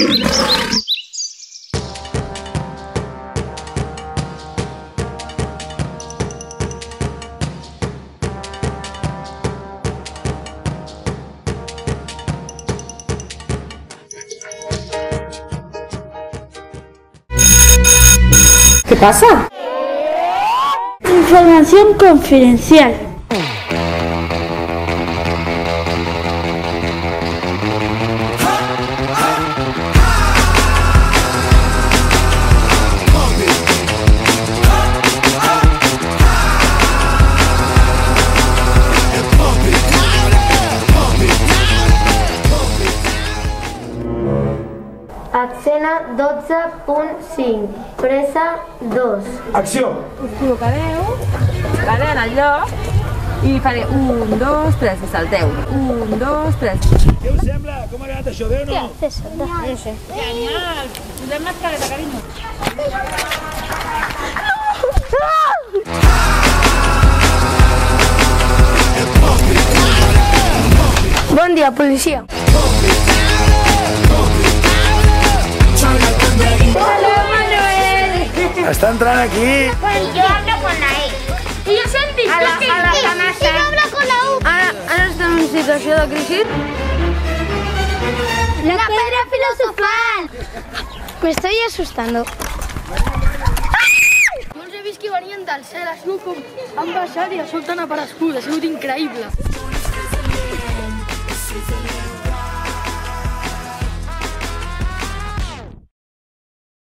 ¿Qué pasa? Información confidencial. Escena 12.5, presa 2. Acció! Us col·locareu cadena al lloc i faré 1, 2, 3 i salteu. 1, 2, 3. Què us sembla? Com ha quedat això? Bé o no? No sé. Genial! Posem mascareta, carinyo. Bon dia, policia. Està entrant aquí. Yo hablo con la E. Y yo sentí a la canasta. Yo hablo con la U. Ara estem en situació de crisi. La piedra filosofal. Me estoy asustando. Jo els he vist que venien del cel, ha sigut com... Han baixat i de sobte han aparegut, ha sigut increïble.